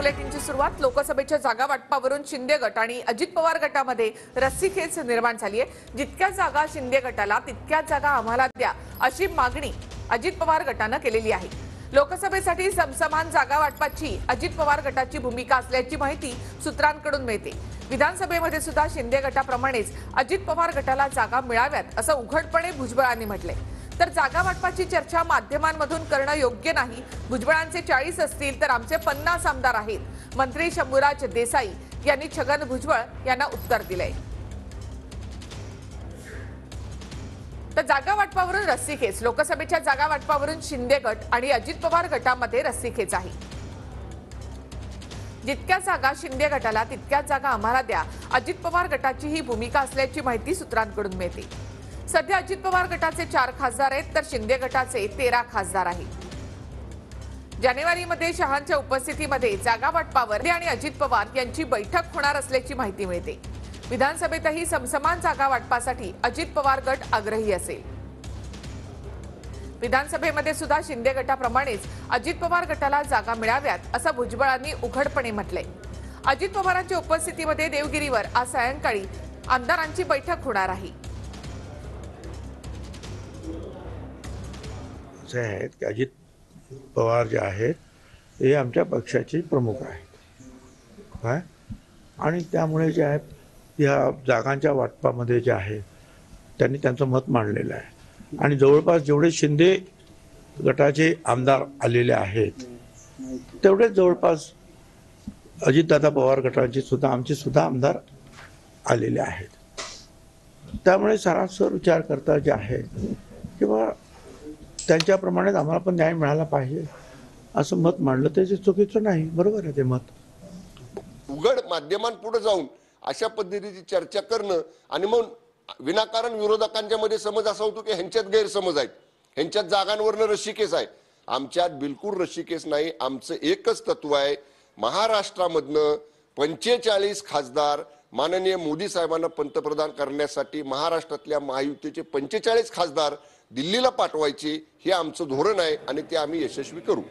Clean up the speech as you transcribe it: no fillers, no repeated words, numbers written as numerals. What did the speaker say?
बुलेटिनची सुरुवात लोकसभेच्या जागा वाटपावरून शिंदे गट आणि अजित पवार गटामध्ये रस्सीखेच निर्माण झाली आहे। जितक्या जागा शिंदे गटाला तितक्याच जागा आम्हाला द्या अशी मागणी अजित पवार गटाने केलेली आहे। लोकसभेसाठी समसमान जागा वाटपाची अजित पवार गटाची भूमिका असल्याची माहिती सूत्रांकडून मिळते। विधानसभेमध्ये सुद्धा शिंदे गटाप्रमाणेच अजित पवार गटाला जागा मिळाव्यात असं उघडपणे भुजबळांनी म्हटलंय। तर जागा वाटपाची चर्चा माध्यमांमधून करणं योग्य नाही। भुजबळांचे 40 असतील तर आमचे 50 आमदार आहेत, मंत्री शंभूराज देसाई यांनी छगन भुजबळ यांना उत्तर दिलंय। तर जागा वाटपावरून रस्सीखेच, लोकसभेच्या जागा वाटपावरून शिंदे गट आणि अजित पवार गटामध्ये रस्सीखेच आहे। जितक्या जागा शिंदे गटाला तितक्याच जागा आम्हाला द्या अजित पवार गटाची ही भूमिका असल्याची माहिती सूत्रांकडून मिळते। सध्या अजित पवार गटाचे 4 खासदार आहेत तर शिंदे गटाचे 13 खासदार आहेत। जानेवारीमध्ये शहांच्या उपस्थितीमध्ये जागा वाटपावर आणि अजित पवार यांची बैठक होणार असल्याची माहिती मिळते। विधानसभेतही समसमान जागा वाटपासाठी अजित पवार गट आग्रही असेल। विधानसभेमध्ये सुद्धा शिंदे गटाप्रमाणेच अजित पवार गटाला जागा मिळाव्यात असं भुजबळांनी उघडपणे म्हटलंय। अजित पवारांच्या उपस्थितीमध्ये देवगिरीवर आज सायंकाळी आमदारांची बैठक होणार आहे। आहेत की अजित पवार जे आहेत ते आमच्या पक्षाचे प्रमुख आहेत काय, आणि त्यामुळे जे आहेत या जागांच्या वाटपामध्ये जे आहे त्यांनी त्यांचं मत मांडलेलं आहे। आणि जवळपास जेवढे शिंदे गटाचे आमदार आलेले आहेत तेवढेच जवळपास अजितदादा पवार गटाचे सुद्धा आमचे सुद्धा आमदार आलेले आहेत। त्यामुळे सरासर विचार करता जे आहे किंवा त्यांच्याप्रमाणे आम्हाला पण न्याय मिळाला पाहिजे असं मत मांडलं ते चुकीचं नाही, बरोबर आहे ते मत। उघड माध्यमांपुढे जाऊन अशा पद्धतीची चर्चा करणं आणि मग विनाकारण विरोधकांच्या मध्ये समज असा होतो की ह्यांच्यात गैरसमज आहेत, ह्यांच्यात जागांवरनं रस्सीखेच आहे। आमच्यात बिलकुल रस्सीखेच नाही। आमचं एकच तत्व आहे, महाराष्ट्रामधनं 45 खासदार माननीय मोदी साहेबांना पंतप्रधान करण्यासाठी महाराष्ट्रातल्या महायुतीचे 45 खासदार दिल्लीला पाठवायचे हे आमचं धोरण आहे आणि ते आम्ही यशस्वी करू।